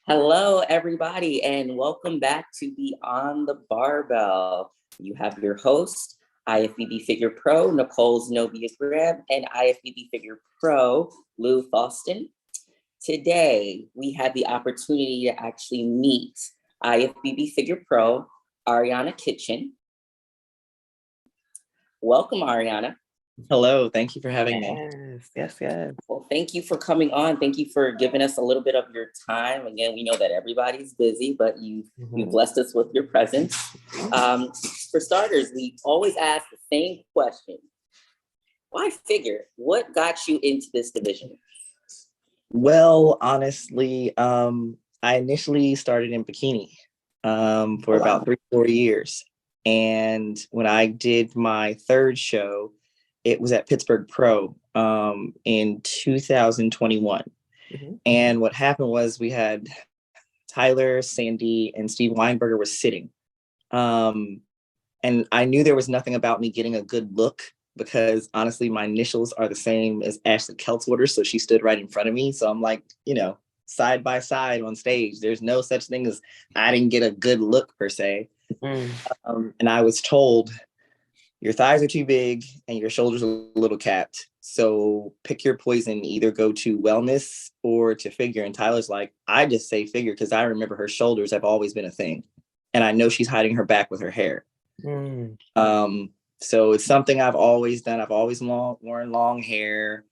Hello, everybody, and welcome back to Beyond the Barbell. You have your host, IFBB Figure Pro, Nicole Zenobia Graham, and IFBB Figure Pro, Lou Faustin. Today, we have the opportunity to actually meet IFBB Figure Pro, Arianna Kinchen. Welcome, Arianna. Hello, thank you for having me. Yes. Well, thank you for coming on. Thank you for giving us a little bit of your time. Again, we know that everybody's busy, but you blessed us with your presence. For starters, we always ask the same question. Why figure? What got you into this division? Well, honestly, I initially started in bikini for about 3-4 years. And when I did my third show, it was at Pittsburgh Pro in 2021. And what happened was we had Tyler, Sandy, and Steve Weinberger was sitting. And I knew there was nothing about me getting a good look because honestly, my initials are the same as Ashley Keltwater. So she stood right in front of me. So I'm like, side by side on stage. There's no such thing as I didn't get a good look per se. And I was told, your thighs are too big and your shoulders are a little capped. So pick your poison, either go to wellness or to figure. And Tyler's like, I just say figure because I remember her shoulders have always been a thing. And I know she's hiding her back with her hair. So it's something I've always done. I've always worn long hair.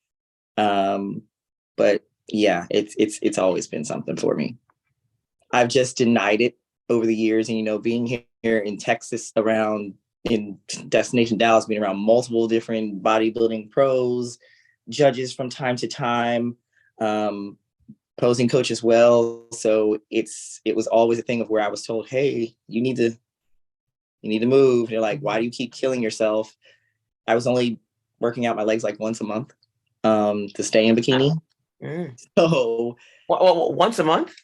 But yeah, it's always been something for me. I've just denied it over the years. And, being here in Texas in Destination Dallas, being around multiple different bodybuilding pros, judges from time to time, posing coach as well. So it was always a thing of where I was told, hey, you need to move. They're like, why do you keep killing yourself? I was only working out my legs like once a month to stay in bikini. So once a month?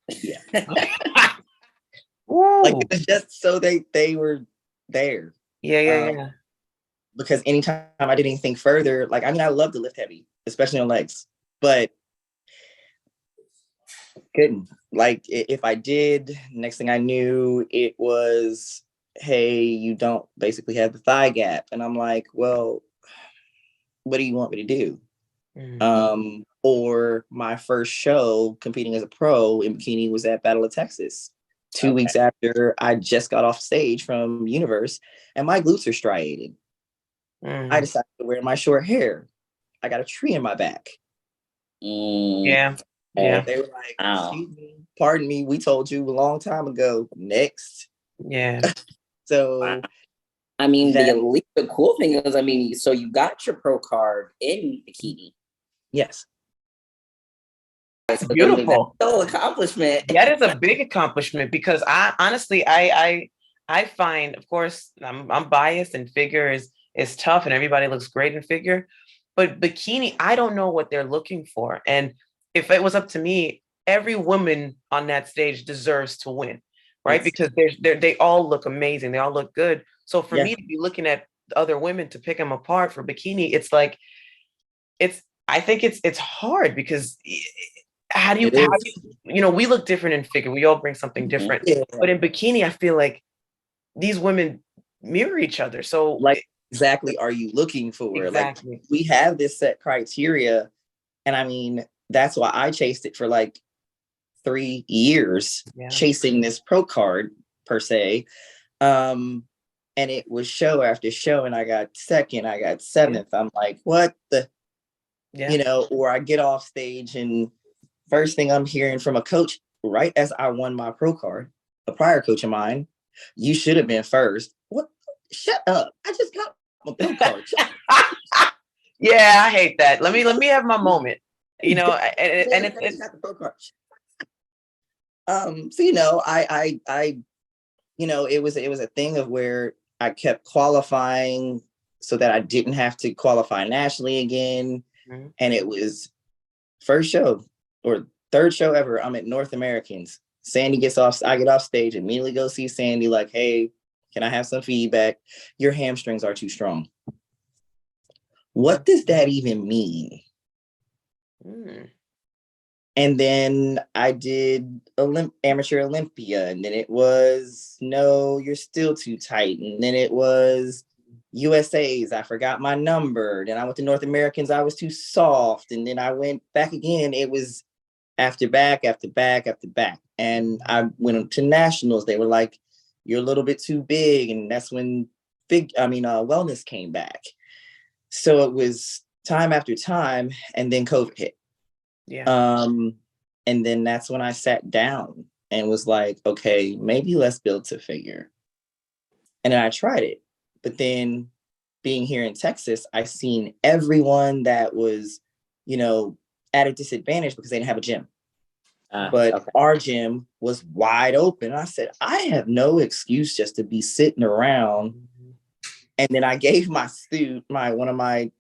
Yeah. Like it was just so they were there. Yeah. Because anytime I did anything further, I love to lift heavy, especially on legs, but couldn't. Like if I did, next thing I knew, it was, hey, you don't basically have the thigh gap. And I'm like, well, what do you want me to do? Or my first show competing as a pro in bikini was at Battle of Texas. 2 weeks after I just got off stage from Universe, and my glutes are striated. I decided to wear my short hair. I got a tree in my back. Yeah. They were like, excuse me, pardon me, we told you a long time ago. Next. Yeah. So the cool thing is, so you got your pro card in bikini. Yes. That's beautiful. That's an accomplishment. That is a big accomplishment because I honestly find, of course, I'm biased and figure is tough and everybody looks great in figure, but bikini, I don't know what they're looking for. And if it was up to me, every woman on that stage deserves to win, right? Because they all look amazing. They all look good. So for me to be looking at other women to pick them apart for bikini, it's like, I think it's hard because how do you, we look different in figure. We all bring something different. But in bikini, I feel like these women mirror each other. So exactly are you looking for? Exactly. Like we have this set criteria. And that's why I chased it for 3 years, chasing this pro card per se. And it was show after show, and I got second, I got seventh. I'm like, what the, or I get off stage and first thing I'm hearing from a coach, right as I won my pro card, a prior coach of mine, you should have been first. What? Shut up. I just got my pro card. Yeah, I hate that. Let me have my moment. And it's got the pro card. So I it was a thing of where I kept qualifying so that I didn't have to qualify nationally again. And it was first show or third show ever. I'm at North Americans. Sandy gets off. I get off stage, immediately go see Sandy. Like, hey, can I have some feedback? Your hamstrings are too strong. What does that even mean? And then I did amateur Olympia, and then it was, no, you're still too tight. And then it was USA's, I forgot my number. Then I went to North Americans, I was too soft. And then I went back again. It was after back, after back, after back. And I went to nationals. They were like, you're a little bit too big. And that's when wellness came back. So it was time after time, and then COVID hit. Yeah. And then that's when I sat down and was like, okay, maybe let's build to figure. And then I tried it. But then being here in Texas, I seen everyone that was, at a disadvantage because they didn't have a gym. But okay. Our gym was wide open. I said, I have no excuse just to be sitting around. And then I gave my suit, one of my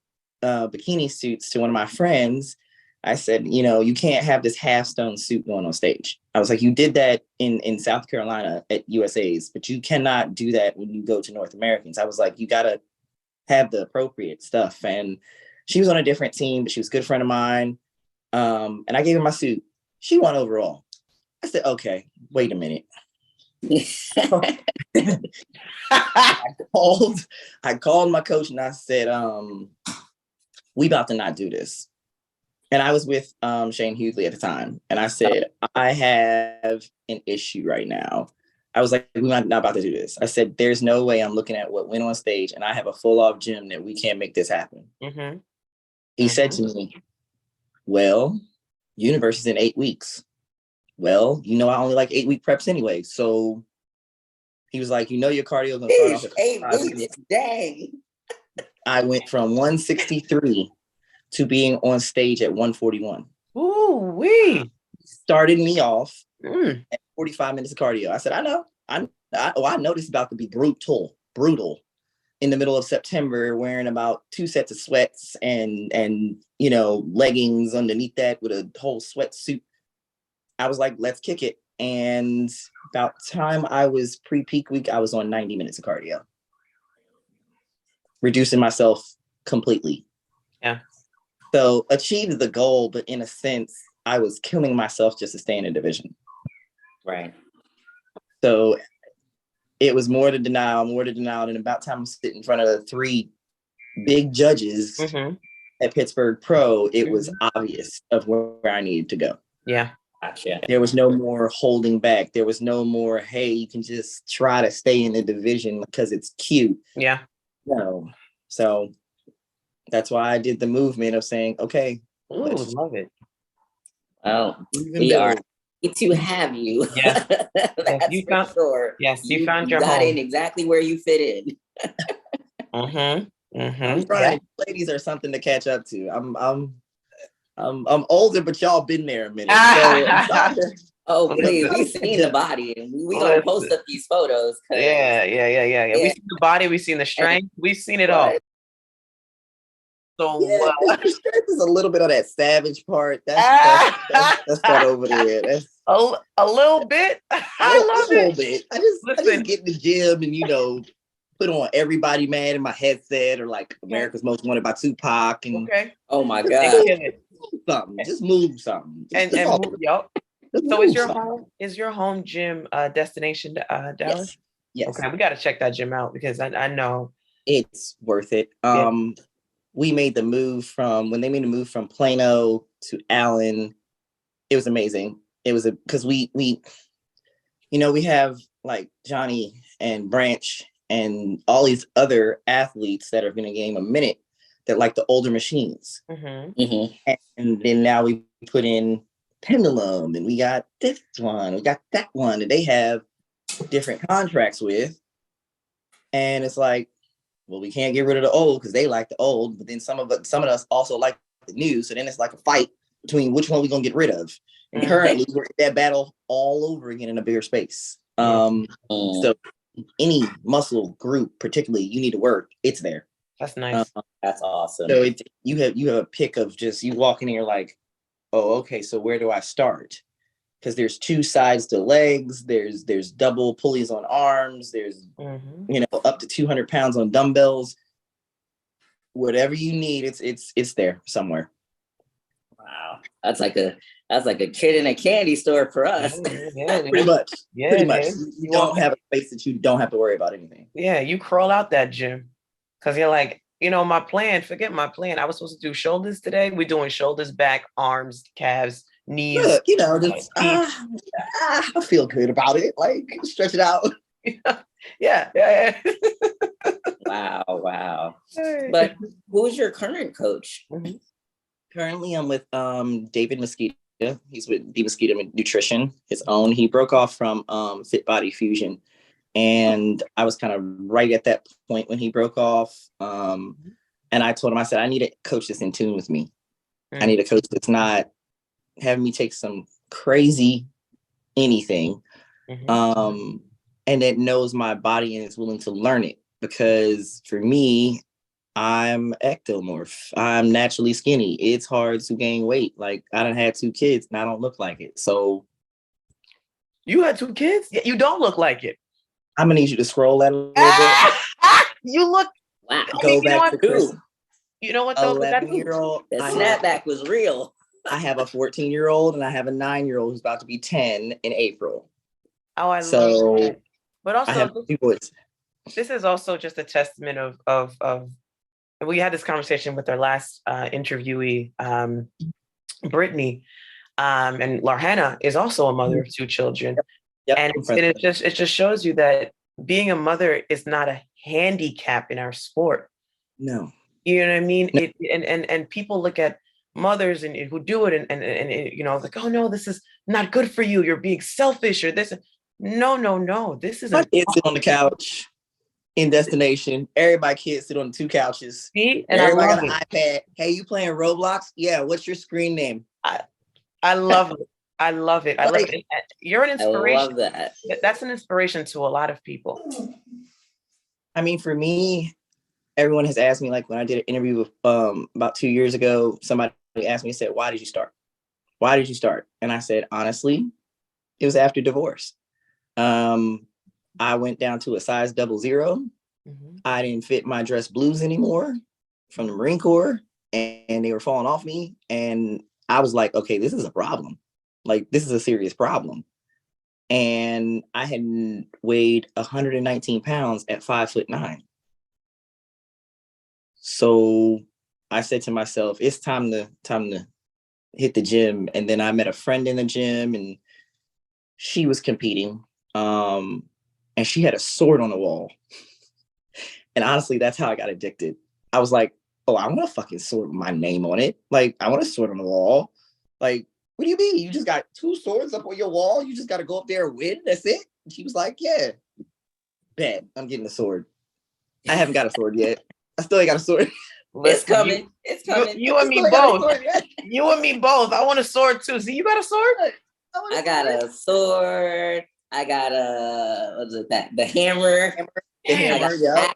bikini suits, to one of my friends. I said, you can't have this half-stone suit going on stage. I was like, you did that in South Carolina at USA's, but you cannot do that when you go to North Americans. I was like, you got to have the appropriate stuff. And she was on a different team, but she was a good friend of mine. And I gave her my suit. She won overall. I said, okay, wait a minute. I called my coach and I said, we about to not do this. And I was with Shane Hughley at the time. And I said, I have an issue right now. I was like, we're not about to do this. I said, there's no way I'm looking at what went on stage and I have a full off gym that we can't make this happen. Mm-hmm. He said to me, well, universe is in 8 weeks. Well, I only like 8-week preps anyway. So he was like, your cardio is going to start off at 8 weeks. Dang. I went from 163 to being on stage at 141. Ooh, wee. Started me off at 45 minutes of cardio. I said, I know. I know this is about to be brutal in the middle of September, wearing about 2 sets of sweats and leggings underneath that with a whole sweatsuit. I was like, let's kick it. And about time I was pre-peak week, I was on 90 minutes of cardio, reducing myself completely. Yeah. So achieved the goal, but in a sense, I was killing myself just to stay in a division. Right. So it was more to denial. And about time I'm sitting in front of the 3 big judges at Pittsburgh Pro, it was obvious of where I needed to go. Yeah. Gotcha. There was no more holding back. There was no more, hey, you can just try to stay in the division because it's cute. Yeah. No. So that's why I did the movement of saying, okay. Ooh, love it. Well, we are happy to have you. Yeah. That's you for found, sure. Yes, you found your got home. in exactly where you fit in. I'm trying. Ladies are something to catch up to. I'm older, but y'all been there a minute. Oh, please. We've seen the body, and we're going to post up these photos. Yeah. We've seen the body, we've seen the strength, we've seen it all. So the strength is a little bit of that savage part. That's not over there. That's a little bit. I love it. A little bit. I just get in the gym and put on Everybody Man in my headset, or like America's Most Wanted by Tupac, and oh my god, something. Just move something. And move, yo. So is your home gym destination Dallas? Yes. Okay, we got to check that gym out because I know it's worth it. We made the move when they made the move from Plano to Allen. It was amazing. It was because we have like Johnny and Branch and all these other athletes that are going to game a minute that like the older machines. And then now we put in Pendulum, and we got this one, we got that one that they have different contracts with. And it's like, well, we can't get rid of the old because they like the old, but then some of us also like the new. So then it's like a fight between which one we're gonna get rid of. And currently we're in that battle all over again in a bigger space. So any muscle group, particularly, you need to work, it's there. That's nice. That's awesome. So you have a pick of just you walking in, you're like, oh, okay, so where do I start? Because there's 2 sides to legs, there's double pulleys on arms, there's up to 200 pounds on dumbbells. Whatever you need, it's there somewhere. Wow, that's like That's like a kid in a candy store for us. Yeah, Pretty much. Yeah, Pretty much. man. You don't have a space that you don't have to worry about anything. Yeah, you crawl out that gym because you're like, my plan, forget my plan. I was supposed to do shoulders today. We're doing shoulders, back, arms, calves, knees. Look, just I feel good about it. Like, stretch it out. Yeah. Wow. But who's your current coach? Mm-hmm. Currently, I'm with David Mosquito. He's with D Mosquito Nutrition, his own. He broke off from Fit Body Fusion. And I was kind of right at that point when he broke off. And I told him, I said, I need a coach that's in tune with me. I need a coach that's not having me take some crazy anything. And that knows my body and is willing to learn it. Because for me, I'm ectomorph. I'm naturally skinny. It's hard to gain weight. Like, I done had 2 kids and I don't look like it. So you had 2 kids? Yeah, you don't look like it. I'm gonna need you to scroll that a little bit. You look. Wow. Go back to Chris. You know what though? 11-year-old. The snapback was real. I have a 14-year-old and I have a 9-year-old who's about to be 10 in April. Oh, I love that. But also, I have 2 boys. This is also just a testament of we had this conversation with our last interviewee, Brittany, and Larhana is also a mother of 2 children. Yep. And it just shows you that being a mother is not a handicap in our sport. No. You know what I mean? No. And people look at mothers and who do it and like, oh no, this is not good for you. You're being selfish or this. No. This is my kids sit on the couch in destination. Everybody kids sit on the 2 couches. See? And everybody got an iPad. Hey, you playing Roblox? Yeah, what's your screen name? I love it. I love it. You're an inspiration. I love that. That's an inspiration to a lot of people. I mean, for me, everyone has asked me, like when I did an interview with about 2 years ago, somebody asked me, said, why did you start? Why did you start? And I said, honestly, it was after divorce. I went down to a size 00. I didn't fit my dress blues anymore from the Marine Corps, and they were falling off me. And I was like, okay, this is a problem. Like, this is a serious problem. And I had weighed 119 pounds at 5'9". So I said to myself, it's time to hit the gym. And then I met a friend in the gym and she was competing. And she had a sword on the wall. And honestly, that's how I got addicted. I was like, oh, I want a fucking sword with my name on it. Like, I want a sword on the wall. Like, what do you mean? You just got 2 swords up on your wall? You just got to go up there and win? That's it? And she was like, yeah, bet I'm getting a sword. I haven't got a sword yet. I still ain't got a sword. It's coming. It's coming. You and me both. You and me both. I want a sword too. See, you got a sword? I got a sword. I got the hammer. The hammer, yeah.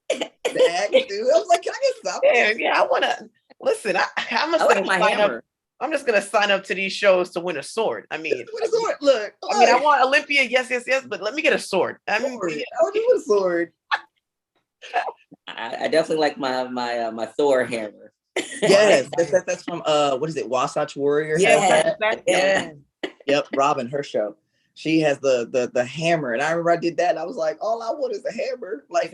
The axe, dude. I was like, can I get something? Yeah, I want to. Listen, I'm just gonna sign up to these shows to win a sword. I mean, win a sword. Look, I mean, I want Olympia, yes, but let me get a sword. I mean, I want a sword. I definitely like my Thor hammer. Yes, that's from what is it? Wasatch Warrior. Yeah. Yep, Robin, her show. She has the hammer, and I remember I did that. And I was like, all I want is a hammer. Like,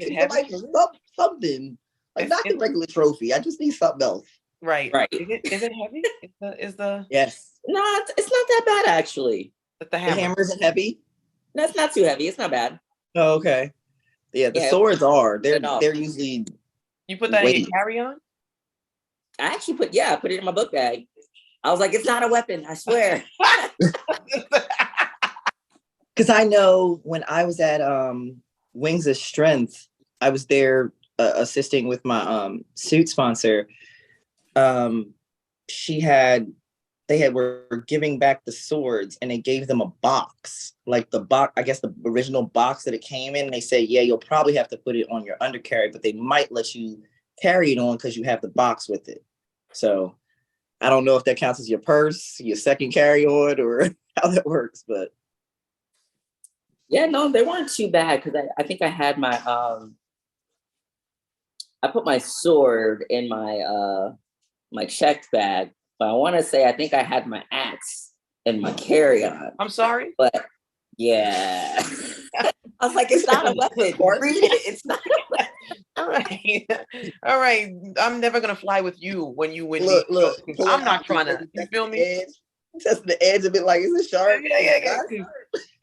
something. Like, not the regular trophy. I just need something else. Right. Is it heavy? Is the yes? No, it's not that bad actually. But the hammer isn't heavy. No, it's not too heavy. It's not bad. Oh, okay. Yeah, the swords are. They're usually. You put that in your carry-on? I actually put it in my book bag. I was like, it's not a weapon, I swear. Because I know when I was at Wings of Strength, I was there assisting with my suit sponsor. They were giving back the swords, and they gave them a box, like the box, I guess the original box that it came in. And they said, yeah, you'll probably have to put it on your undercarry, but they might let you carry it on because you have the box with it. So I don't know if that counts as your purse, your second carry on, or how that works, but. Yeah, no, they weren't too bad because I think I had my I put my sword in my my checked bag, So I want to say I think I had my axe and my carry-on. I'm sorry. But yeah. I was like, it's not a weapon. Read it. It's not a weapon. All right. All right. I'm never gonna fly with you when you win. Look. I'm not trying to, you feel me? Test the edge a bit like, is it sharp? Yeah.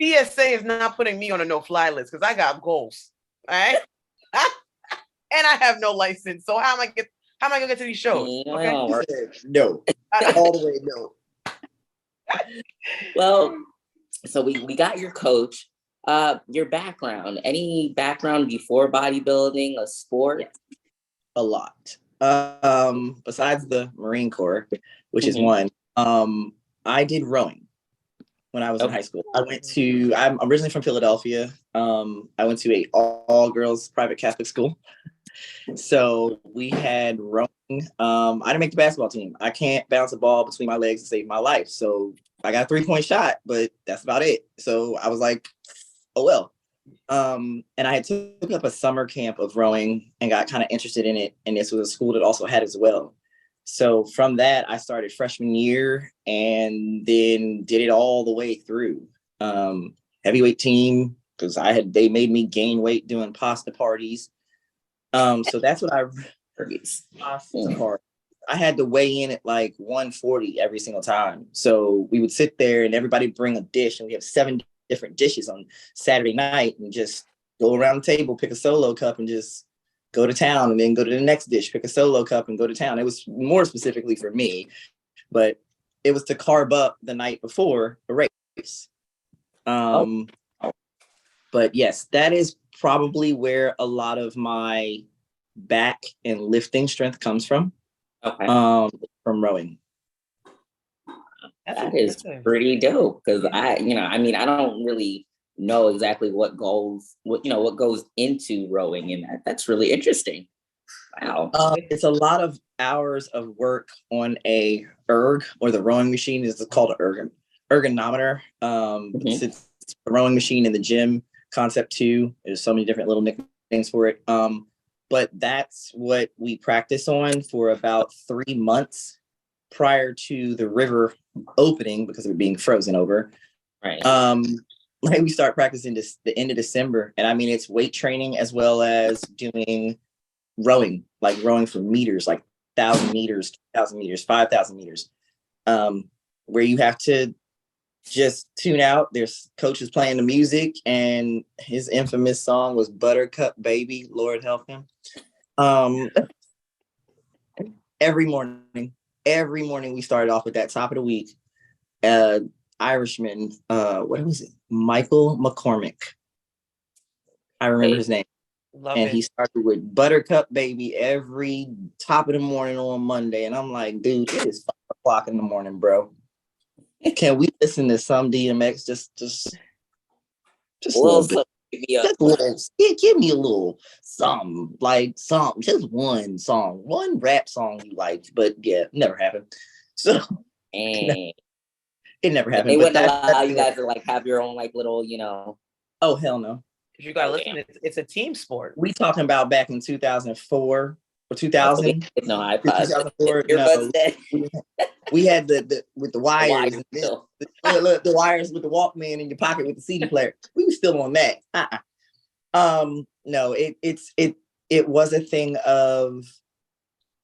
PSA is not putting me on a no-fly list because I got goals. All right. And I have no license. So how am I gonna get to these shows? Okay. No. All the way no. Well, so we got your coach. Your background, any background before bodybuilding, a sport? A lot. Besides the Marine Corps, which is one, I did rowing when I was in high school. I'm originally from Philadelphia. I went to a all-girls private Catholic school. So we had rowing. I didn't make the basketball team. I can't bounce a ball between my legs to save my life. So I got a 3-point shot, but that's about it. So I was like, oh well. And I had took up a summer camp of rowing and got kind of interested in it. And this was a school that also had it as well. So from that, I started freshman year and then did it all the way through. Heavyweight team, because they made me gain weight doing pasta parties. So that's what I had to weigh in at like 140 every single time. So we would sit there and everybody bring a dish, and we have 7 different dishes on Saturday night and just go around the table, pick a solo cup and just go to town, and then go to the next dish, pick a solo cup and go to town. It was more specifically for me, but it was to carb up the night before a race. But yes, that is probably where a lot of my back and lifting strength comes from. Okay. From rowing. That is pretty dope, because I don't really know exactly what goes into rowing, and that's really interesting. Wow. It's a lot of hours of work on a erg, or the rowing machine is called an ergonometer. It's a rowing machine in the gym, Concept 2. There's so many different little nicknames for it. But that's what we practice on for about 3 months prior to the river opening, because of it being frozen over. Right. Like we start practicing the end of December. And I mean, it's weight training as well as doing rowing, like rowing for meters, like 1,000 meters, 2,000 meters, 5,000 meters, where you have to just tune out. There's coaches playing the music, and his infamous song was Buttercup Baby, Lord help him. Every morning we started off with that top of the week. Irishman, what was it? Michael McCormick. I remember his name. He started with Buttercup Baby every top of the morning on Monday. And I'm like, dude, it is 5 o'clock in the morning, bro. Can we listen to some DMX? Just a little bit. Give me a little something, just one song, one rap song you liked, but yeah, never happened. So it never happened. They wouldn't allow you guys to have your own little, Oh hell no. You gotta listen. It's a team sport. We talking about back in 2004 or 2000? No iPods. 2004. No, we had the with the wires. The wires with the Walkman in your pocket with the CD player. We were still on that. No, it was a thing of,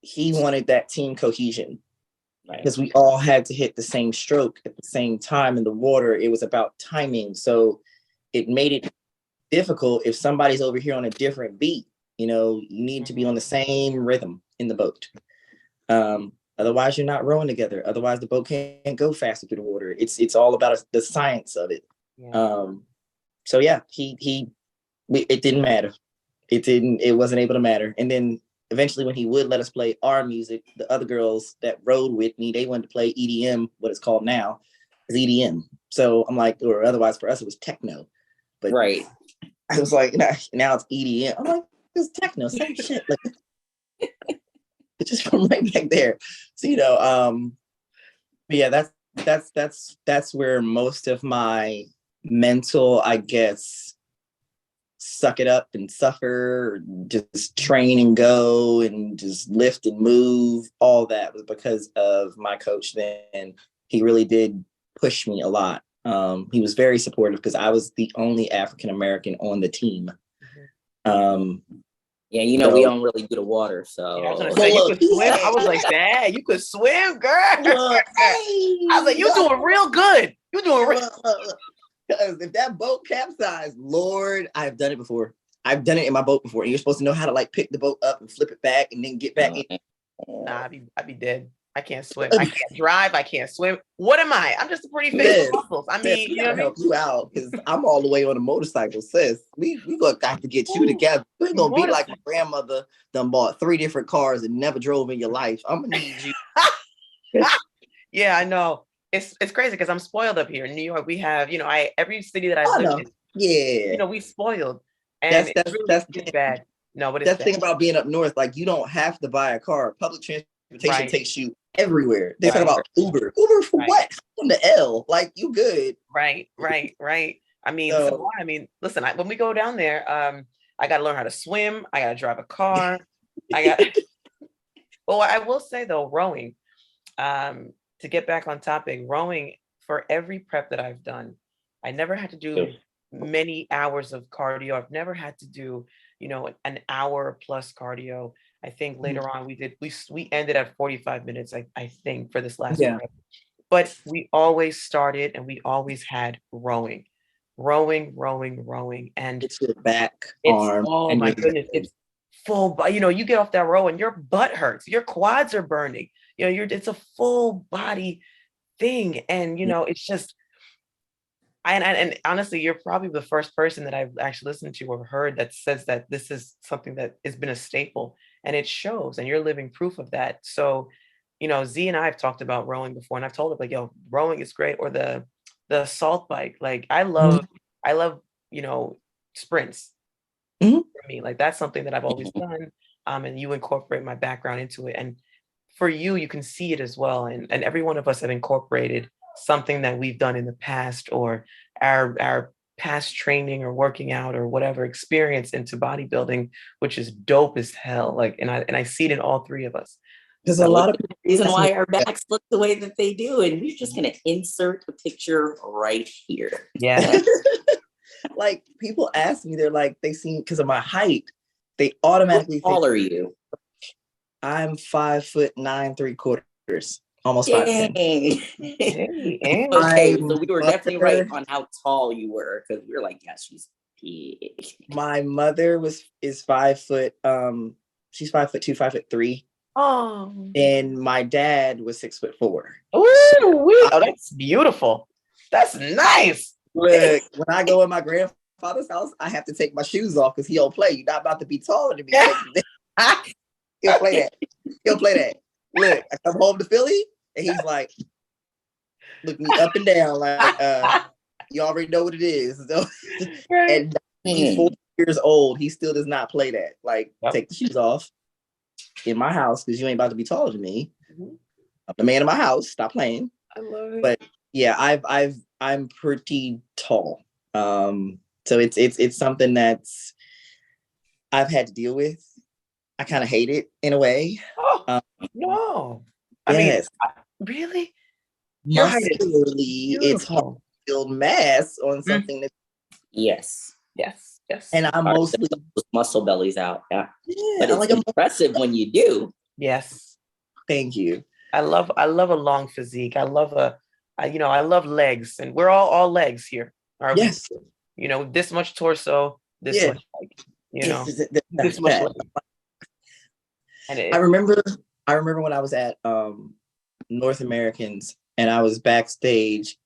he wanted that team cohesion, because we all had to hit the same stroke at the same time in the water. It was about timing, so it made it difficult if somebody's over here on a different beat. You need to be on the same rhythm in the boat. Otherwise, you're not rowing together. Otherwise, the boat can't go faster through the water. It's all about the science of it. Yeah. So yeah, it didn't matter. It wasn't able to matter. And then eventually, when he would let us play our music, the other girls that rode with me, they wanted to play EDM, what it's called now, is EDM. So I'm like, or otherwise for us, it was techno. But right. I was like, now it's EDM. I'm like, it's techno, same shit. It's just from right back there. So, but yeah, that's where most of my mental, I guess, suck it up and suffer, or just train and go and just lift and move, all that was because of my coach then. He really did push me a lot. He was very supportive because I was the only African American on the team. Yeah, you know, we don't really do the water, so. Yeah, I was gonna say, you could swim. I was like, dang, you could swim, girl. Look, I was like, you're doing real good. You're doing real. Because if that boat capsized, Lord, I've done it before. I've done it in my boat before. And you're supposed to know how to like pick the boat up and flip it back and then get back in. Nah, I'd be dead. I can't swim. I can't drive. I can't swim. What am I? I'm just a pretty face with muscles. I mean, we you know what I mean? help you out because I'm all the way on a motorcycle, sis. We gonna have to get you together. We ain't gonna be like my grandmother done bought 3 different cars and never drove in your life. I'm gonna need you. Yeah, I know. It's crazy because I'm spoiled up here in New York. We have, every city that I live in, yeah, we spoiled. And that's bad. No, but that's the thing about being up north. Like, you don't have to buy a car. Public transportation takes you everywhere. They talk about Uber. Uber for what? On the L. Like, you good. Right. I mean, listen, when we go down there, I got to learn how to swim. I got to drive a car. Well, I will say though, rowing, to get back on topic, rowing, for every prep that I've done, I never had to do many hours of cardio. I've never had to do, an hour plus cardio. I think later on we ended at 45 minutes, I think, for this last prep. But we always started and we always had rowing. And it's your back, arm. Oh my goodness. It's full, you get off that row and your butt hurts. Your quads are burning. It's a full body thing. And, it's just, and honestly, you're probably the first person that I've actually listened to or heard that says that this is something that has been a staple, and it shows, and you're living proof of that. So, Z and I have talked about rowing before, and I've told her, like, rowing is great, or the assault bike. Like, I love, sprints. For me, like, that's something that I've always done. And you incorporate my background into it. And for you can see it as well. And every one of us have incorporated something that we've done in the past, or our past training or working out or whatever experience into bodybuilding, which is dope as hell. Like, and I see it in all 3 of us. Because a lot of people, reason why our backs look the way that they do, and we're just gonna insert a picture right here. Yeah. Like, people ask me, they're like, they see, because of my height, they automatically How tall are you? I'm 5'9" 3/4, almost 5'10". Okay, so we were definitely right on how tall you were, because we were like, yeah, she's big. My mother is 5 foot. She's 5'2", 5'3". Oh. And my dad was 6'4". Oh, that's beautiful. That's nice. Look, when I go in my grandfather's house, I have to take my shoes off because he don't play. You're not about to be taller than me. He'll play that. Look, I come home to Philly and he's like, look me up and down like, you already know what it is. So, and he's 4 years old. He still does not play that. Like, take the shoes off in my house because you ain't about to be taller than me. I'm the man of my house. Stop playing. I love it. But yeah, I'm pretty tall. So it's something that's I've had to deal with. I kind of hate it in a way. No. I mean, really? Muscularly, it's hard to build mass on something that. Yes. And I'm mostly muscle bellies out. Yeah. But it's impressive when you do. Yes. Thank you. I love a long physique. I love I love legs, and we're all legs here. Yes. This much torso, this much leg, this much leg. I remember when I was at North Americans and I was backstage,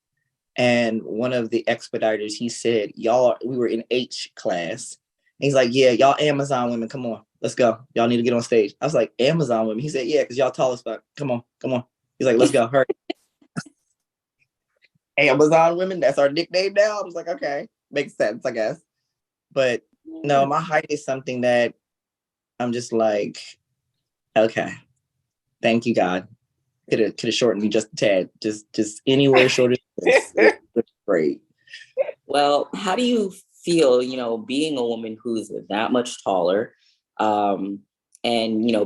and one of the expediters, he said, we were in H class. And he's like, yeah, y'all Amazon women, come on, let's go. Y'all need to get on stage. I was like, Amazon women? He said, yeah, because y'all tall as fuck. Come on. He's like, let's go, hurry. Amazon women, that's our nickname now. I was like, okay, makes sense, I guess. But no, my height is something that I'm just like, okay, thank you, God. Could have shortened me just a tad, just anywhere shorter than this. It's great. Well, how do you feel, being a woman who's that much taller, and,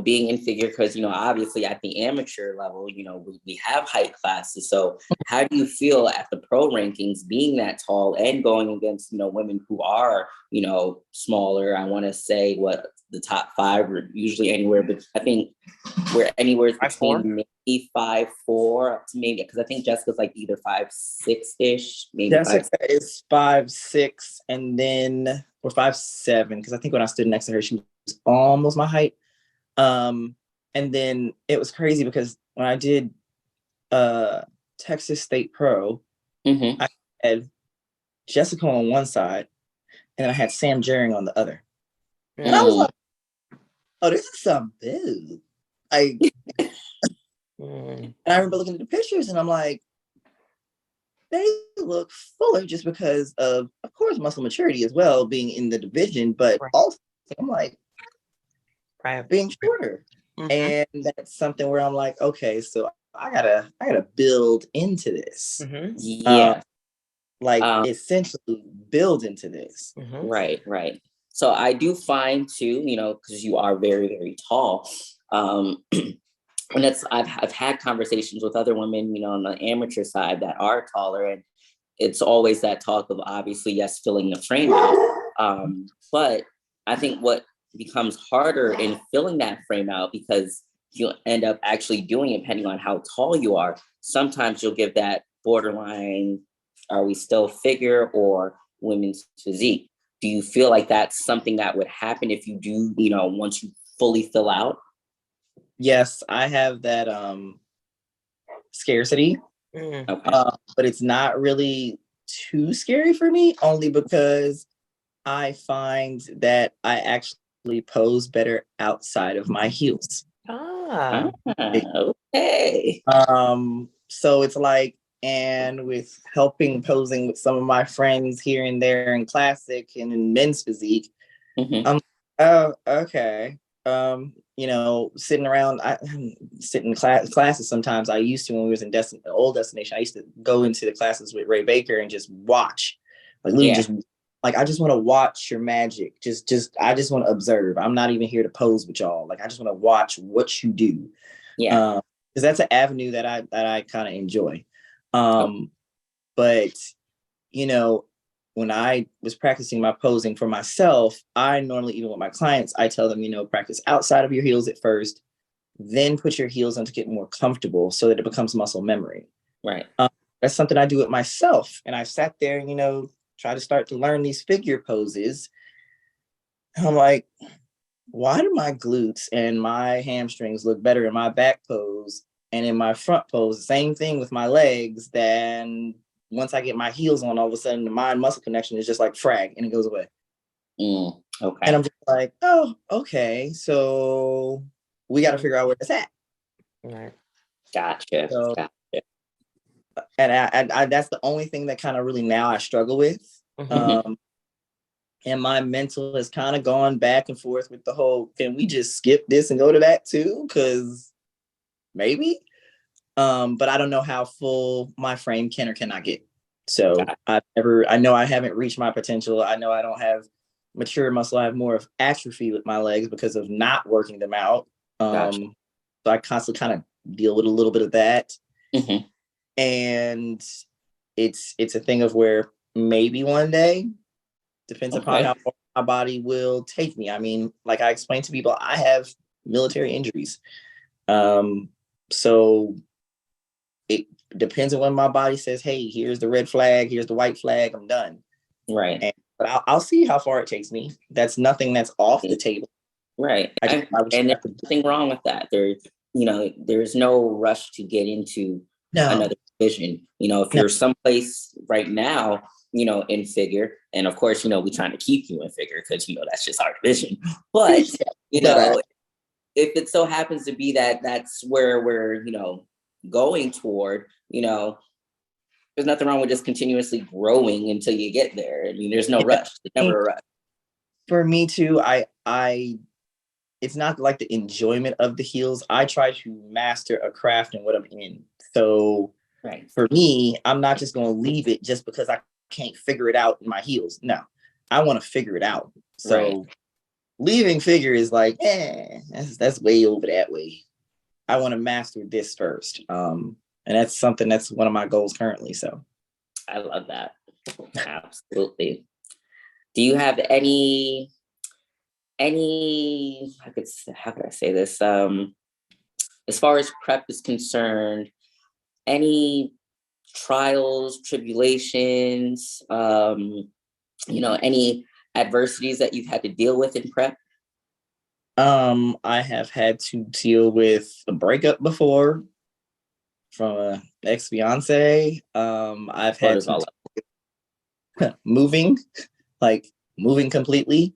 being in figure, because, obviously at the amateur level, we have height classes. So how do you feel at the pro rankings being that tall and going against, women who are, smaller? I want to say what the top 5 are usually anywhere, but I think we're anywhere between maybe 5'4" to maybe, because I think Jessica's like either 5'6" maybe. Jessica is 5'6", and then, or 5'7", because I think when I stood next to her, she was almost my height. And then it was crazy because when I did Texas State Pro, I had Jessica on one side, and then I had Sam Jering on the other. And I was like, oh, this is some boo. And I remember looking at the pictures, and I'm like, they look fuller just because of course, muscle maturity as well, being in the division, but also I'm like, being shorter. And that's something where I'm like, okay, so I gotta build into this. Essentially build into this. Right. So I do find too, because you are very, very tall. And I've had conversations with other women, on the amateur side that are taller, and it's always that talk of obviously, yes, filling the frame out. But I think what becomes harder in filling that frame out, because you end up actually doing it depending on how tall you are. Sometimes you'll give that borderline, are we still figure or women's physique? Do you feel like that's something that would happen if you do, once you fully fill out? Yes, I have that scarcity, but it's not really too scary for me, only because I find that I actually pose better outside of my heels. Okay. So it's like, and with helping posing with some of my friends here and there in classic and in men's physique, oh, okay. Sitting around, I sit in classes sometimes. I used to when we was in old destination. I used to go into the classes with Ray Baker and just watch, just like, I just want to watch your magic. I just want to observe. I'm not even here to pose with y'all. Like, I just want to watch what you do. Yeah. Because that's an avenue that I kind of enjoy. But when I was practicing my posing for myself, I normally, even with my clients, I tell them, practice outside of your heels at first, then put your heels on to get more comfortable so that it becomes muscle memory. Right. That's something I do with myself. And I sat there, try to start to learn these figure poses. And I'm like, why do my glutes and my hamstrings look better in my back pose and in my front pose? Same thing with my legs. Then once I get my heels on, all of a sudden the mind muscle connection is just like frag and it goes away. Okay. And I'm just like, oh, okay. So we got to figure out where it's at. Right. Gotcha. And I that's the only thing that kind of really now I struggle with. And my mental has kind of gone back and forth with the whole, can we just skip this and go to that too? Because maybe. But I don't know how full my frame can or cannot get. So I know I haven't reached my potential. I know I don't have mature muscle. I have more of atrophy with my legs because of not working them out. So I constantly kind of deal with a little bit of that. And it's a thing of where maybe one day, depends upon how far my body will take me. I mean, like I explained to people, I have military injuries. So it depends on when my body says, hey, here's the red flag, here's the white flag, I'm done. Right. But I'll see how far it takes me. That's nothing that's off the table. Right. And there's nothing wrong with that. There's no rush to get into another division. If you're someplace right now, in figure, and of course, we're trying to keep you in figure because, that's just our division. But, if it so happens to be that that's where we're, going toward, there's nothing wrong with just continuously growing until you get there. I mean, there's no rush. There's never a rush. For me too, it's not like the enjoyment of the heels. I try to master a craft in what I'm in. So for me, I'm not just going to leave it just because I can't figure it out in my heels. No, I want to figure it out. So leaving figure is like, that's way over that way. I want to master this first. And that's something that's one of my goals currently. So I love that. Absolutely. Do you have any how could I say this? As far as prep is concerned, any trials, tribulations, any adversities that you've had to deal with in prep? I have had to deal with a breakup before from an ex-fiance. I've had to moving completely.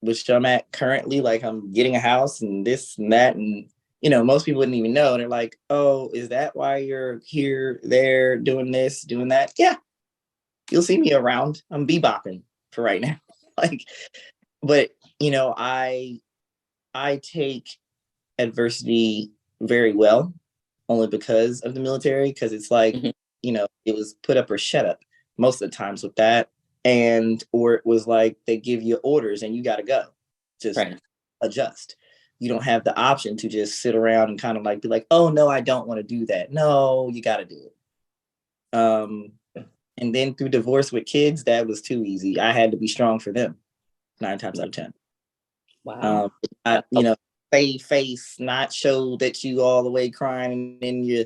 Which I'm at currently, like I'm getting a house and this and that, and most people wouldn't even know. And they're like, "Oh, is that why you're here, there, doing this, doing that?" Yeah, you'll see me around. I'm bebopping for right now. But I take adversity very well, only because of the military. Because it's like, it was put up or shut up most of the times with that. Or it was like they give you orders and you got to go, just adjust. You don't have the option to just sit around and kind of like be like, oh no, I don't want to do that. No, you got to do it. And then through divorce with kids, that was too easy. I had to be strong for them 9 times out of 10. Wow. Save face, not show that you all the way crying in your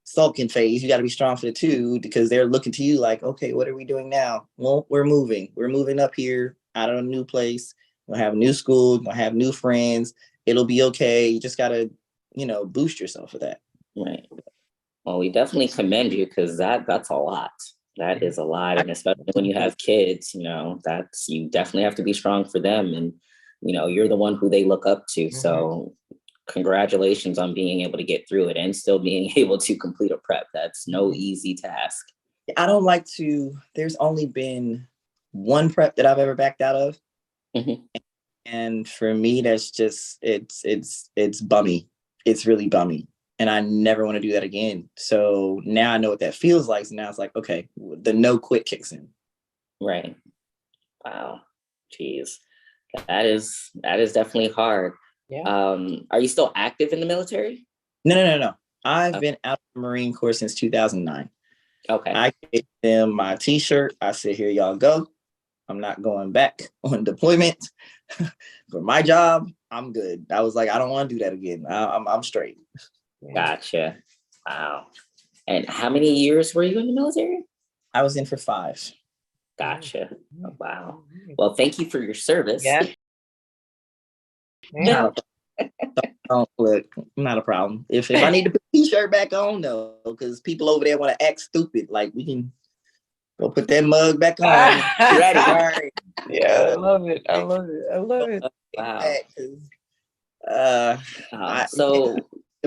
sulking phase. You got to be strong for the 2 because they're looking to you like, okay, what are we doing now? Well, we're moving up here out of a new place. We'll have a new school, we'll have new friends. It'll be okay. You just got to, boost yourself for that. Right. Well, we definitely commend you because that's a lot. That is a lot. And especially when you have kids, you definitely have to be strong for them. And, you're the one who they look up to. Mm-hmm. So congratulations on being able to get through it and still being able to complete a prep. That's no easy task. I don't like to, there's only been one prep that I've ever backed out of. Mm-hmm. And for me, that's just, it's bummy. It's really bummy. And I never want to do that again. So now I know what that feels like. So now it's like, okay, the no quit kicks in. Right. Wow. Jeez. That is definitely hard. Yeah. Are you still active in the military? No. I've been out of the Marine Corps since 2009. Okay. I gave them my t-shirt. I said, here y'all go. I'm not going back on deployment. For my job, I'm good. I was like, I don't want to do that again. I'm straight. Gotcha. Wow. And how many years were you in the military? I was in for 5. Gotcha. Oh, wow. Well, thank you for your service. Yeah. Not a problem. If I need to put the t-shirt back on, though, because people over there want to act stupid, like we can go put that mug back on. Ready. Right. Yeah, I love it. Wow.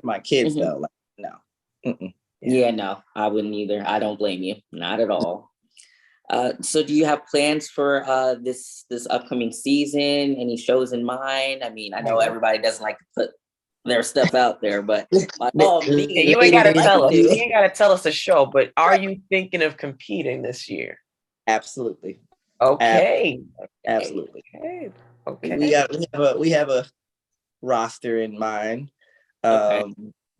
My kids though, like, no. Yeah, no, I wouldn't either. I don't blame you, not at all. So do you have plans for this upcoming season? Any shows in mind? I mean, I know everybody doesn't like to put their stuff out there, but you ain't gotta tell us. You ain't gotta tell us a show, but are you thinking of competing this year? Absolutely. Okay. Absolutely. Okay. We have a roster in mind.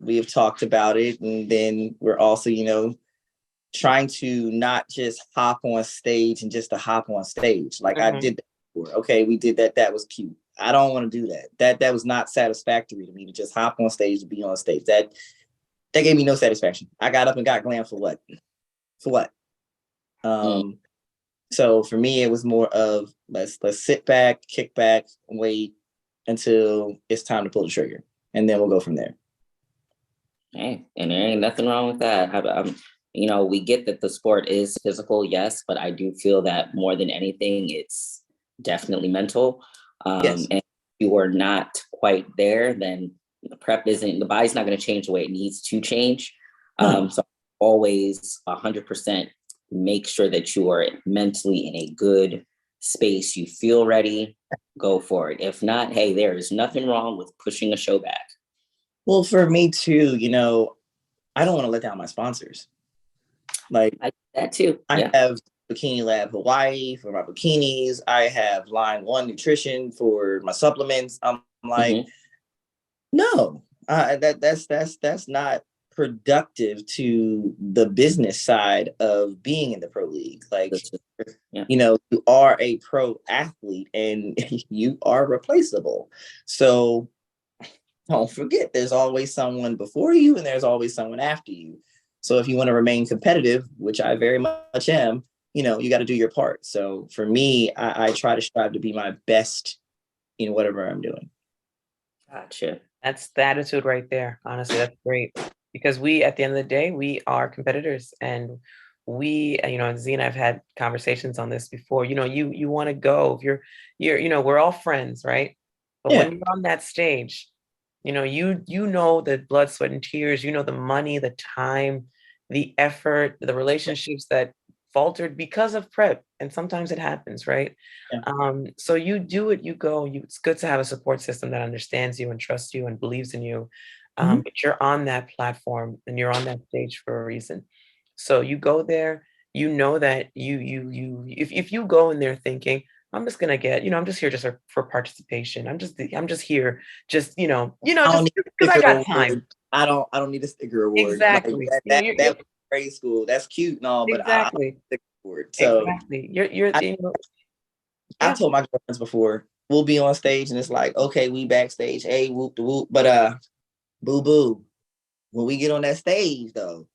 We have talked about it, and then we're also, trying to not just hop on stage and just to hop on stage. Like I did that before. Okay, we did that. That was cute. I don't want to do that. That was not satisfactory to me to just hop on stage to be on stage. That gave me no satisfaction. I got up and got glam for what? So for me, it was more of let's sit back, kick back, wait until it's time to pull the trigger, and then we'll go from there. Hey, and there ain't nothing wrong with that. We get that the sport is physical, yes, but I do feel that more than anything, it's definitely mental. Yes. And if you are not quite there, then the body's not going to change the way it needs to change. So always 100% make sure that you are mentally in a good space. You feel ready, go for it. If not, hey, there is nothing wrong with pushing a show back. Well, for me too, I don't want to let down my sponsors. Like that too. I have Bikini Lab Hawaii for my bikinis. I have Line One Nutrition for my supplements. I'm like, no, that's not productive to the business side of being in the pro league. Like, you know, you are a pro athlete and you are replaceable. So don't forget, there's always someone before you and there's always someone after you. So if you want to remain competitive, which I very much am, you know, you got to do your part. So for me, I try to strive to be my best in whatever I'm doing. Gotcha. That's the attitude right there. Honestly, that's great. Because we, at the end of the day, we are competitors, and we, you know, and Z and I've had conversations on this before. You know, you want to go. If you're, you know, we're all friends, right? But when you're on that stage, you know, you know the blood, sweat, and tears. You know the money, the time, the effort, the relationships that faltered because of prep, and sometimes it happens, right? So you do it, you go. It's good to have a support system that understands you and trusts you and believes in you. But you're on that platform and you're on that stage for a reason. So you go there, you know that if you go in there thinking, I'm just gonna get, you know, I'm just here just for participation. I'm just here, just just because I got time. I don't need a sticker award. Exactly. Like, that was grade school. That's cute and all, but exactly. I sticker award. So exactly. You're I told my girlfriends before, we'll be on stage and it's like, okay, we backstage, hey, whoop the whoop, but boo boo. When we get on that stage though,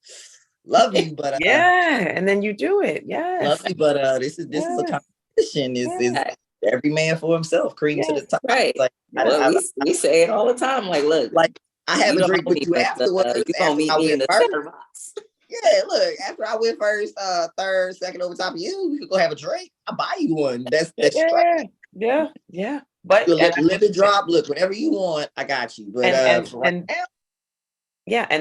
love you, but and then you do it. Yes. Love you, but this is a competition. Is every man for himself, cream to the top. Right. Like we say it all the time. Like, look, like I have a drink with you afterwards. You gonna meet me in the center box. Yeah, look, after I win first, third, second over top of you, we could go have a drink. I'll buy you one. That's yeah. But live and drop. Look, whatever you want, I got you. But and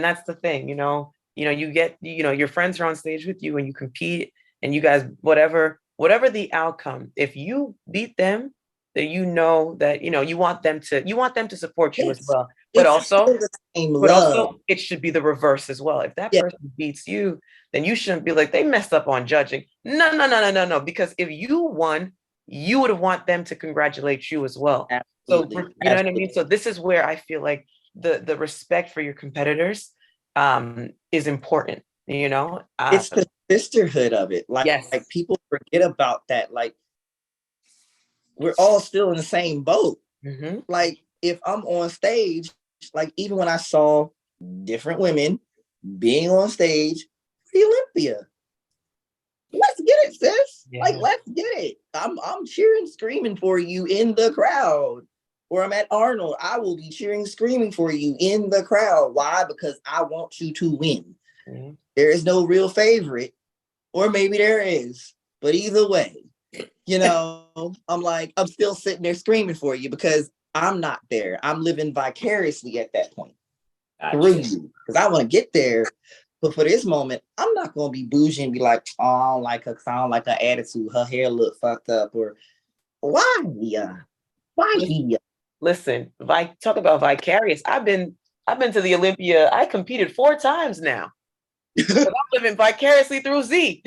that's the thing, you know, you get, you know, your friends are on stage with you and you compete and you guys, whatever the outcome, if you beat them, that you know that, you know, you want them to support you as well. But also it should be the reverse as well. If that person beats you, then you shouldn't be like, they messed up on judging. No. Because if you won, you would want them to congratulate you as well. Absolutely. So you know what I mean? So this is where I feel like the respect for your competitors is important, you know? It's the sisterhood of it. Like people forget about that. Like we're all still in the same boat. Like if I'm on stage, like even when I saw different women being on stage for the Olympia, let's get it, sis. Like let's get it. I'm cheering, screaming for you in the crowd. Or I'm at Arnold, I will be cheering, screaming for you in the crowd. Why? Because I want you to win. There is no real favorite, or maybe there is, but either way, you know, I'm still sitting there screaming for you because I'm not there. I'm living vicariously at that point through you because I want to get there. But for this moment, I'm not going to be bougie and be like, oh, I don't like her because I don't like her attitude. Her hair look fucked up. Or why? Listen, talk about vicarious. I've been to the Olympia. I competed 4 times now. I'm living vicariously through Z.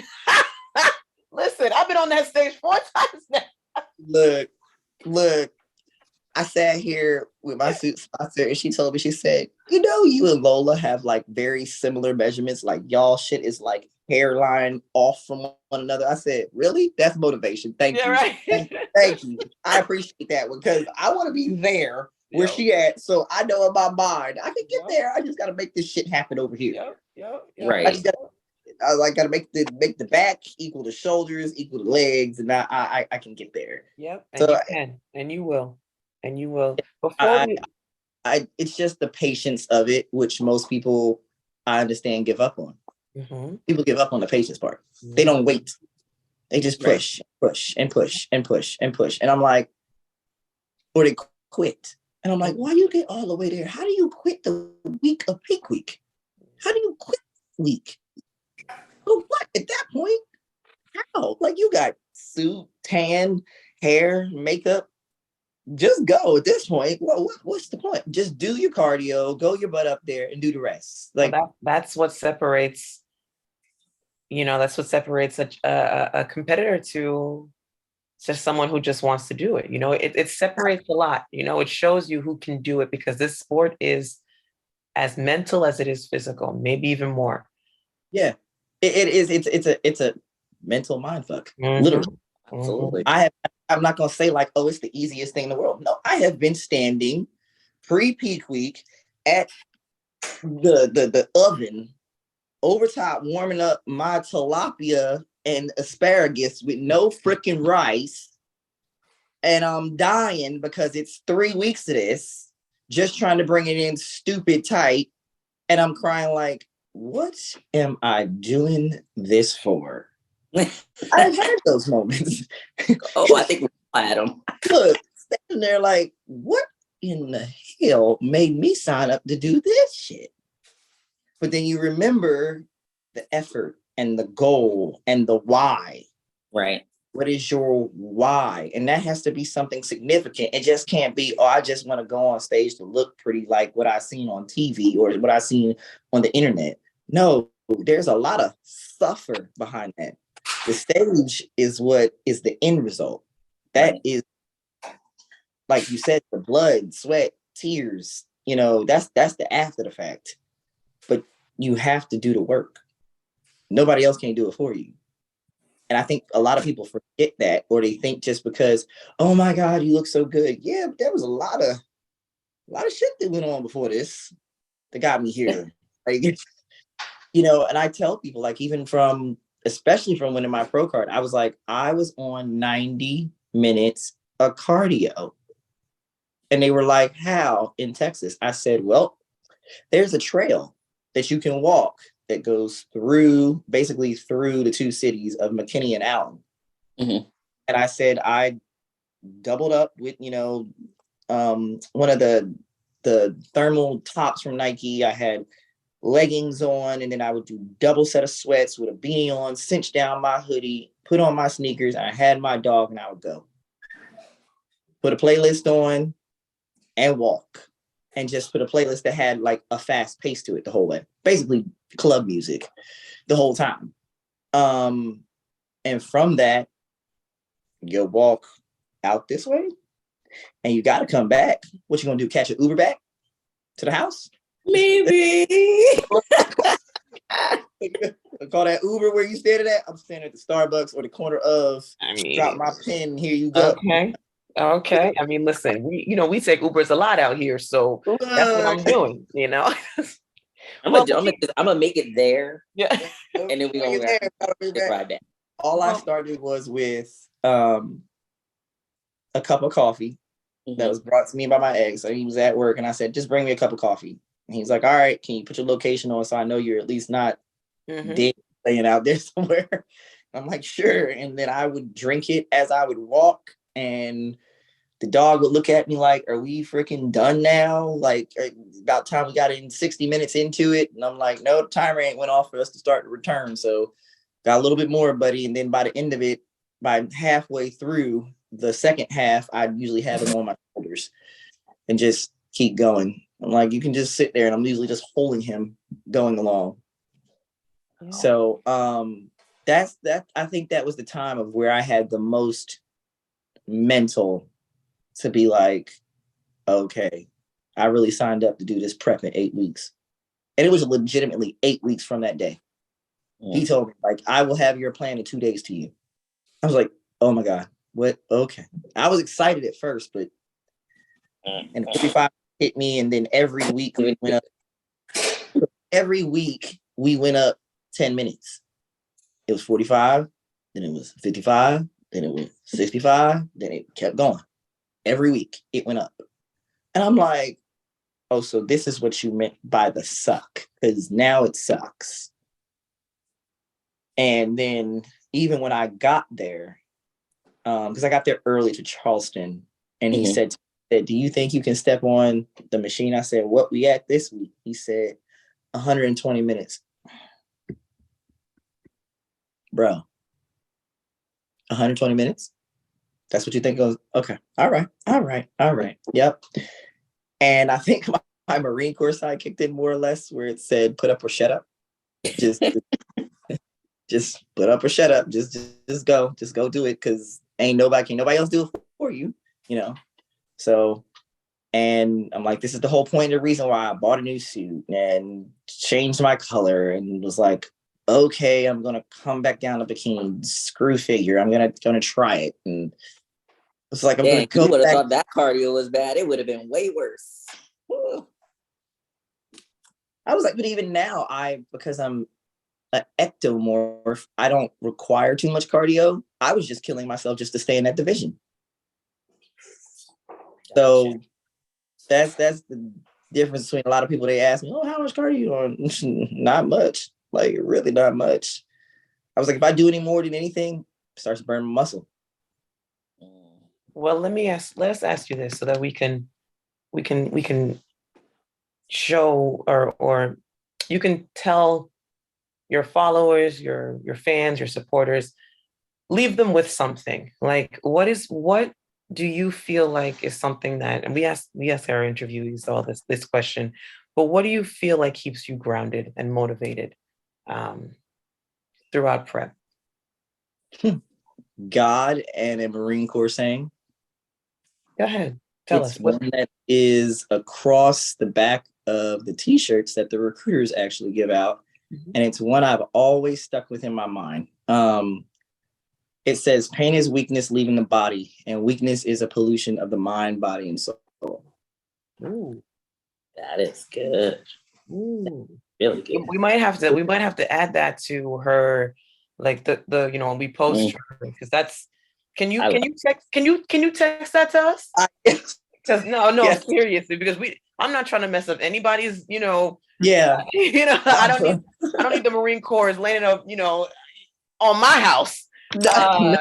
Listen, I've been on that stage 4 times now. Look. I sat here with my suit sponsor and she told me, she said, you know, you and Lola have like very similar measurements. Like y'all shit is like hairline off from one another. I said, really? That's motivation. Thank you. Right. Thank you. I appreciate that because I want to be there where she at. So I know in my mind, I can get there. I just got to make this shit happen over here. Right. I gotta make the back equal the shoulders, equal the legs, and I can get there. Yep. And so you can, and you will. And you will. Before it's just the patience of it, which most people, I understand, give up on. People give up on the patience part. They don't wait. They just push, and push. And I'm like, or they quit. And I'm like, why you get all the way there? How do you quit the week of peak week? How do you quit this week? Well, what at that point? How? Like you got suit, tan, hair, makeup. Just go at this point. What's the point? Just do your cardio, go your butt up there and do the rest. Like that's what separates, that's what separates a competitor to just someone who just wants to do it. It separates a lot. It shows you who can do it, because this sport is as mental as it is physical, maybe even more. Yeah, it is. It's a mental mind fuck. Mm-hmm. Literally. Absolutely. I'm not gonna say like, oh, it's the easiest thing in the world. No, I have been standing pre-peak week at the oven over top warming up my tilapia and asparagus with no freaking rice. And I'm dying because it's 3 weeks of this, just trying to bring it in stupid tight. And I'm crying like, what am I doing this for? I've had those moments. Oh, I think we had them. Look, standing there like, what in the hell made me sign up to do this shit? But then you remember the effort and the goal and the why. Right. What is your why? And that has to be something significant. It just can't be, oh, I just want to go on stage to look pretty like what I seen on TV or what I seen on the internet. No, there's a lot of suffer behind that. The stage is what is the end result. That is, like you said, the blood, sweat, tears, that's the after the fact. But you have to do the work. Nobody else can do it for you. And I think a lot of people forget that, or they think just because, oh my God, you look so good. Yeah, but there was a lot of shit that went on before this that got me here. Like, and I tell people, like, especially from winning my pro card, I was on 90 minutes of cardio. And they were like, how in Texas? I said, well, there's a trail that you can walk that goes basically through the two cities of McKinney and Allen. Mm-hmm. And I said, I doubled up with, one of the thermal tops from Nike. I had leggings on, and then I would do double set of sweats with a beanie on, cinch down my hoodie, put on my sneakers, and I had my dog, and I would go. Put a playlist on and walk. And just put a playlist that had like a fast pace to it the whole way. Basically club music the whole time. And from that, you walk out this way and you got to come back. What you going to do? Catch an Uber back to the house? Maybe. Call that Uber where you standing at? I'm standing at the Starbucks or the corner of, drop my pen, here you go. Okay. I mean, listen, we take Ubers a lot out here, so that's what I'm doing, I'm gonna make it there. Yeah. And then we gonna ride back. All I started was with a cup of coffee that was brought to me by my ex. So he was at work and I said, just bring me a cup of coffee. And he's like, all right, can you put your location on so I know you're at least not dead laying out there somewhere? I'm like, sure. And then I would drink it as I would walk, and the dog would look at me like, are we freaking done now? Like, about time we got in 60 minutes into it. And I'm like, no, the timer ain't went off for us to start the return. So got a little bit more, buddy. And then by the end of it, by halfway through the second half, I usually have him on my shoulders and just keep going. I'm like, you can just sit there, and I'm usually just holding him going along. Yeah. So that's that. I think that was the time of where I had the most mental to be like, okay, I really signed up to do this prep in 8 weeks. And it was legitimately 8 weeks from that day. He told me, like, I will have your plan in 2 days to you. I was like, oh my God, what? Okay. I was excited at first, but and 45 hit me. And then every week we went up. Every week we went up 10 minutes. It was 45, then it was 55, then it was 65, then it kept going. Every week it went up. And I'm like, oh, so this is what you meant by the suck, because now it sucks. And then even when I got there, because I got there early to Charleston, and he said, do you think you can step on the machine? I said, what we at this week? He said, 120 minutes. Bro, 120 minutes? That's what you think of? Okay. All right. Yep. And I think my Marine Corps side kicked in more or less, where it said, put up or shut up. Just just put up or shut up. Just go do it, because can't nobody else do it for you, you know. So, and I'm like, this is the whole point, the reason why I bought a new suit and changed my color, and was like, okay, I'm gonna come back down to bikini, screw figure. I'm gonna try it. And it's like, I'm gonna go you would have back. thought that cardio was bad. It would have been way worse. I was like, but even now, because I'm an ectomorph, I don't require too much cardio. I was just killing myself just to stay in that division. So that's the difference between a lot of people. They ask me, oh, how much cardio you on? Not much. Like, really not much. I was like, if I do any more than anything, it starts to burn muscle. Well, let's ask you this so that we can show, or you can tell your followers, your fans, your supporters, leave them with something. Like, what do you feel like is something that, and we ask our interviewees all this question, but what do you feel like keeps you grounded and motivated throughout prep? God and a Marine Corps saying. Go ahead, tell us. It's one that is across the back of the t-shirts that the recruiters actually give out. Mm-hmm. And it's one I've always stuck with in my mind. It says, pain is weakness leaving the body, and weakness is a pollution of the mind, body, and soul. Ooh, that is good. Ooh, really good. We might have to add that to her, like the when we post her, because that's. Can you text that to us? No, yes. Seriously, because I'm not trying to mess up anybody's, Yeah. I don't need the Marine Corps landing up, on my house. No.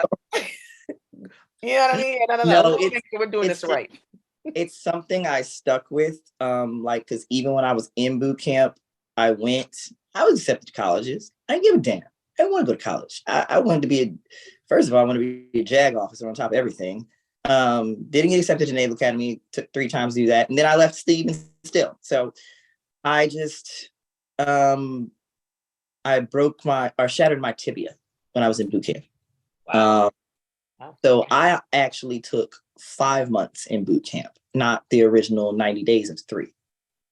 You know what I mean? No, we're doing this right. It's something I stuck with, because even when I was in boot camp, I was accepted to colleges. I didn't give a damn. I didn't want to go to college. I wanted to be first of all, I wanted to be a JAG officer on top of everything. Didn't get accepted to Naval Academy, took 3 times to do that. And then I left Steve still. So I just, I shattered my tibia when I was in boot camp. Wow. So I actually took 5 months in boot camp, not the original 90 days of 3.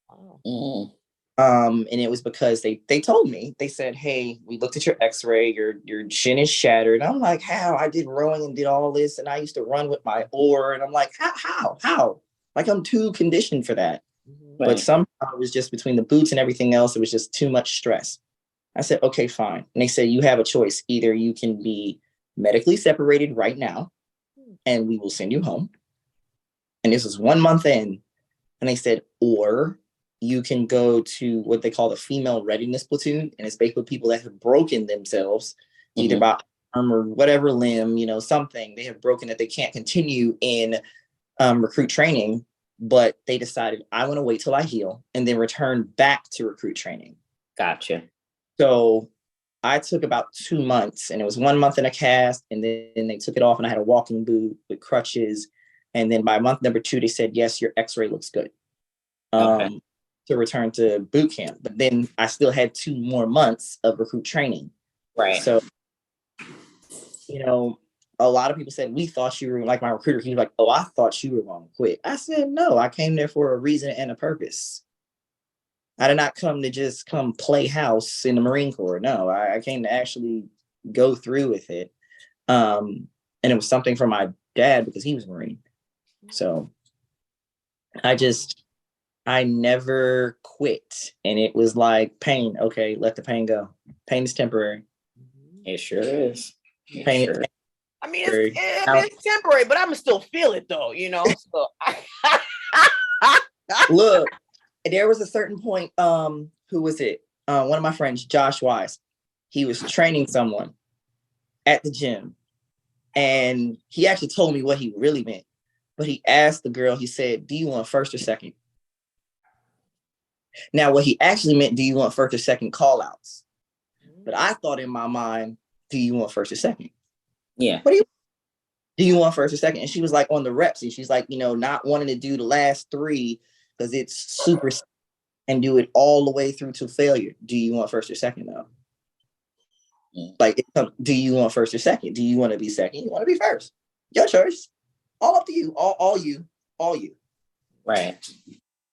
Wow. Mm. And it was because they told me, they said, hey, we looked at your x-ray, your shin is shattered. And I'm like, how? I did rowing and did all this. And I used to run with my oar. And I'm like, how? Like, I'm too conditioned for that. Right. But somehow it was just between the boots and everything else. It was just too much stress. I said, okay, fine. And they said, you have a choice. Either you can be medically separated right now and we will send you home. And this was 1 month in. And they said, or you can go to what they call the female readiness platoon. And it's basically people that have broken themselves, either by arm or whatever limb, something. They have broken that they can't continue in recruit training, but they decided, I want to wait till I heal and then return back to recruit training. Gotcha. So I took about 2 months, and it was 1 month in a cast, and then they took it off and I had a walking boot with crutches. And then by month number 2, they said, yes, your x-ray looks good. Okay. To return to boot camp. But then I still had 2 more months of recruit training. Right. So, a lot of people said, we thought you were, like my recruiter, he was like, oh, I thought you were going to quit. I said, no, I came there for a reason and a purpose. I did not come to just come play house in the Marine Corps. No, I came to actually go through with it. And it was something from my dad because he was Marine. So I never quit. And it was like, pain. Okay, let the pain go. Pain is temporary. It sure is. Pain. Sure. I mean, it's temporary, but I'm still feel it though, So Look, there was a certain point. Who was it? One of my friends, Josh Wise. He was training someone at the gym, and he actually told me what he really meant. But he asked the girl. He said, "Do you want first or second?" Now, what he actually meant, do you want first or second call outs? But I thought in my mind, do you want first or second? Yeah. What do you want first or second? And she was like on the reps, and she's like, not wanting to do the last 3 because it's super and do it all the way through to failure. Do you want first or second though? Like, do you want first or second? Do you want to be second? You want to be first? Your choice. All up to you. All you. All you. Right.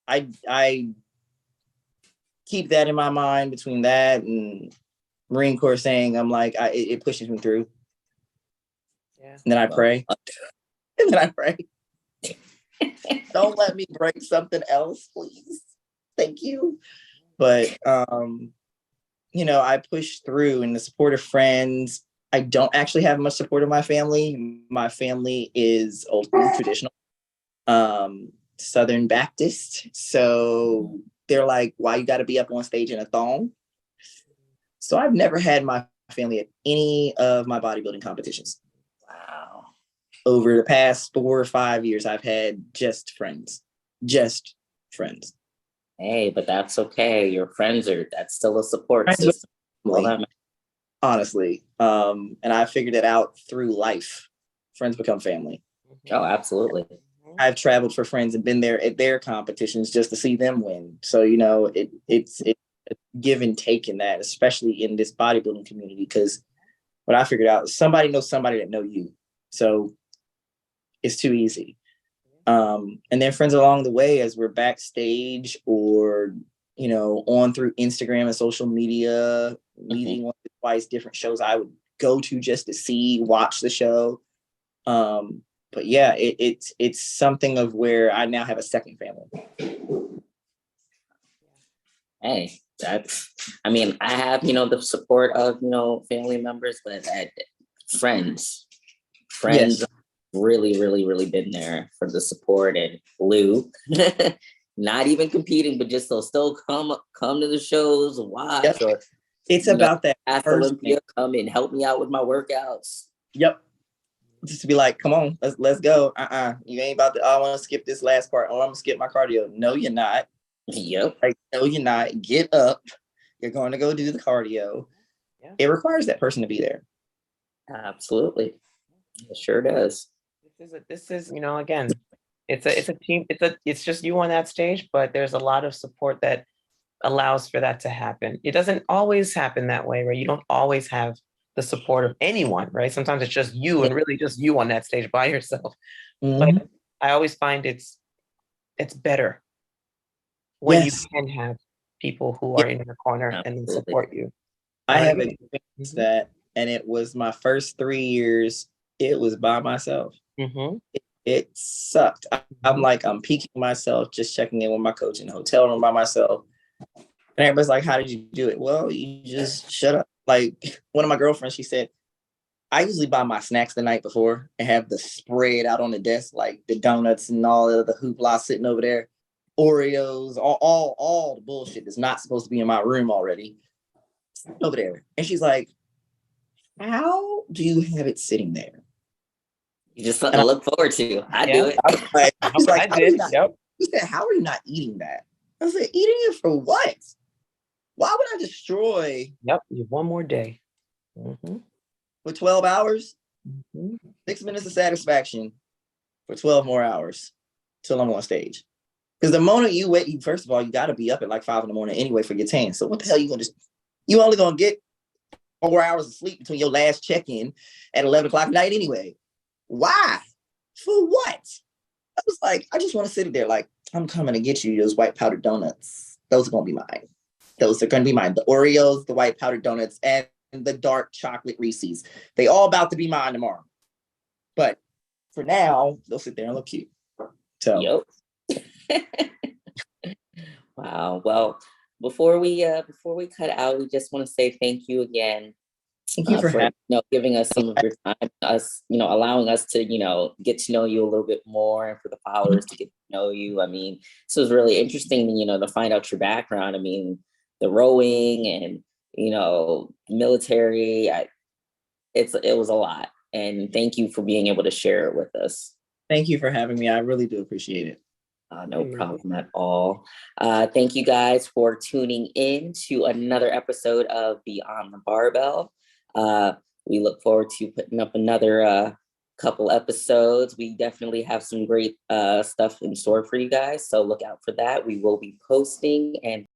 I keep that in my mind between that and Marine Corps saying, I'm like, it pushes me through. Yeah. And then I pray. And then I pray. Don't let me break something else, please. Thank you. But you know, I push through, and the support of friends. I don't actually have much support of my family. My family is old school, traditional, Southern Baptist. So they're like, why you got to be up on stage in a thong? So I've never had my family at any of my bodybuilding competitions. Wow. Over the past 4 or 5 years, I've had just friends. Just friends. Hey, but that's okay. Your friends that's still a support Friends system. Honestly. And I figured it out through life. Friends become family. Oh, absolutely. I've traveled for friends and been there at their competitions just to see them win. So, you know, it's a give and take in that, especially in this bodybuilding community, because what I figured out is somebody knows somebody that know you. So it's too easy. And then friends along the way as we're backstage or, you know, on through Instagram and social media, leading once or twice different shows I would go to just to watch the show. But yeah, it's something of where I now have a second family. Hey, I mean, I have, you know, the support of, you know, family members, but friends yes. Really, really, really been there for the support. And Lou, not even competing, but just they'll still come to the shows, watch, yep. Or it's about that. Ask Olympia, come and help me out with my workouts. Yep. Just to be like, come on, let's go. You ain't about to, I want to skip this last part. Oh, I'm gonna skip my cardio. No, you're not. Yep. Like, no, you're not. Get up. You're going to go do the cardio. Yeah. It requires that person to be there. Absolutely. It sure does. This is, you know, again, it's a team, it's just you on that stage, but there's a lot of support that allows for that to happen. It doesn't always happen that way, right? You don't always have the support of anyone, right? Sometimes it's just you and really just you on that stage by yourself. But I always find it's better when you can have people who are in your corner and support you. I have experienced that, and it was my first 3 years. It was by myself. It sucked. I'm like, I'm peaking myself, just checking in with my coach in the hotel room by myself. And everybody's like, how did you do it? Well, you just shut up. Like one of my girlfriends, she said, I usually buy my snacks the night before and have the spread out on the desk, like the donuts and all of the hoopla sitting over there, Oreos, all the bullshit that's not supposed to be in my room already over there. And she's like, how do you have it sitting there? You just something to look forward to. I do it. I did. Yep. She said, how are you not eating that? I said, eating it for what? Why would I destroy? Yep, you have one more day. For 12 hours? 6 minutes of satisfaction for 12 more hours till I'm on stage. Because the moment you wait, first of all, you got to be up at like 5 in the morning anyway for your tan. So what the hell you going to do? You only going to get 4 hours of sleep between your last check-in at 11 o'clock at night anyway. Why? For what? I was like, I just want to sit there like, I'm coming to get you those white powdered donuts. Those are going to be mine. Those are going to be mine. The Oreos, the white powdered donuts, and the dark chocolate Reese's. They all about to be mine tomorrow. But for now, they'll sit there and look cute. So. Yep. Wow. Well, before we cut out, we just want to say thank you again. Thank you for giving us some of your time, allowing us to, get to know you a little bit more, and for the followers to get to know you. I mean, this was really interesting, to find out your background. I mean, the rowing and, military, it was a lot. And thank you for being able to share it with us. Thank you for having me. I really do appreciate it. No problem at all. Thank you guys for tuning in to another episode of Beyond the Barbell. We look forward to putting up another couple episodes. We definitely have some great stuff in store for you guys, so look out for that. We will be posting and